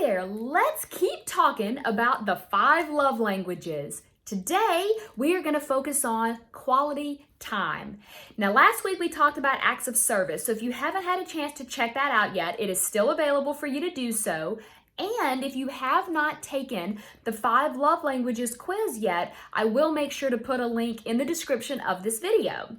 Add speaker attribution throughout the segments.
Speaker 1: there, let's keep talking about the 5 love languages. Today, we are going to focus on quality time. Now, last week we talked about acts of service, so if you haven't had a chance to check that out yet, it is still available for you to do so. And if you have not taken the 5 love languages quiz yet, I will make sure to put a link in the description of this video.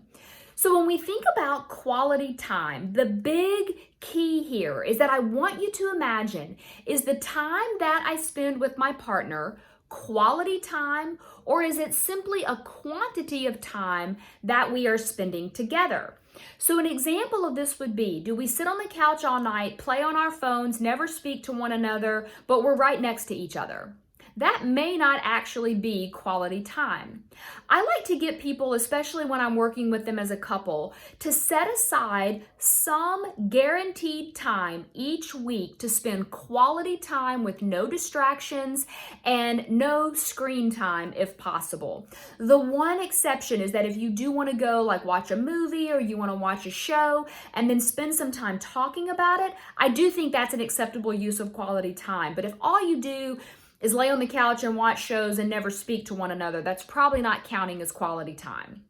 Speaker 1: So when we think about quality time, the big key here is that I want you to imagine, is the time that I spend with my partner quality time, or is it simply a quantity of time that we are spending together? So an example of this would be, do we sit on the couch all night, play on our phones, never speak to one another, but we're right next to each other? That may not actually be quality time. I like to get people, especially when I'm working with them as a couple, to set aside some guaranteed time each week to spend quality time with no distractions and no screen time if possible. The one exception is that if you do want to go like watch a movie or you want to watch a show and then spend some time talking about it, I do think that's an acceptable use of quality time. But if all you do is lay on the couch and watch shows and never speak to one another, that's probably not counting as quality time.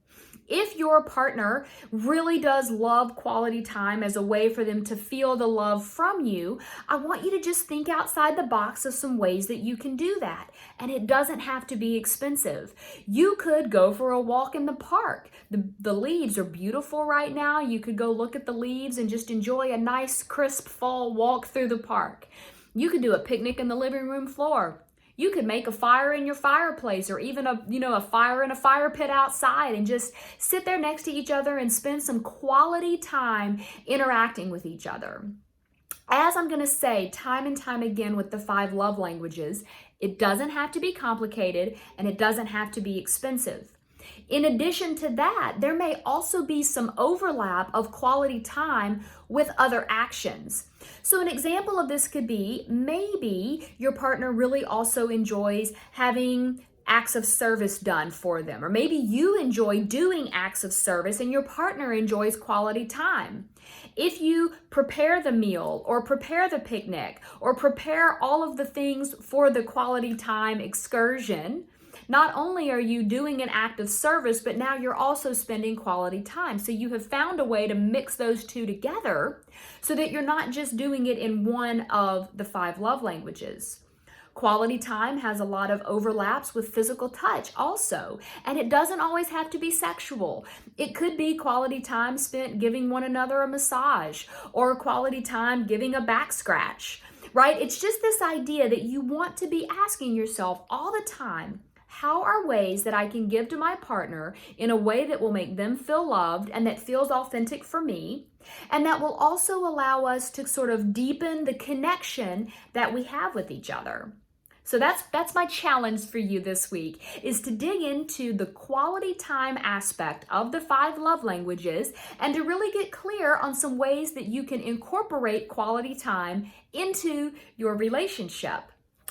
Speaker 1: If your partner really does love quality time as a way for them to feel the love from you, I want you to just think outside the box of some ways that you can do that. And it doesn't have to be expensive. You could go for a walk in the park. The leaves are beautiful right now. You could go look at the leaves and just enjoy a nice, crisp fall walk through the park. You could do a picnic in the living room floor. You could make a fire in your fireplace, or even a fire in a fire pit outside, and just sit there next to each other and spend some quality time interacting with each other. As I'm going to say time and time again with the 5 love languages, it doesn't have to be complicated and it doesn't have to be expensive. In addition to that, there may also be some overlap of quality time with other actions. So an example of this could be, maybe your partner really also enjoys having acts of service done for them, or maybe you enjoy doing acts of service and your partner enjoys quality time. If you prepare the meal or prepare the picnic or prepare all of the things for the quality time excursion, not only are you doing an act of service, but now you're also spending quality time. So you have found a way to mix those two together so that you're not just doing it in one of the 5 love languages. Quality time has a lot of overlaps with physical touch also, and it doesn't always have to be sexual. It could be quality time spent giving one another a massage, or quality time giving a back scratch, right? It's just this idea that you want to be asking yourself all the time, how are ways that I can give to my partner in a way that will make them feel loved and that feels authentic for me, and that will also allow us to sort of deepen the connection that we have with each other? So that's my challenge for you this week, is to dig into the quality time aspect of the 5 love languages and to really get clear on some ways that you can incorporate quality time into your relationship.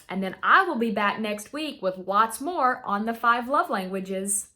Speaker 1: And then I will be back next week with lots more on the 5 love languages.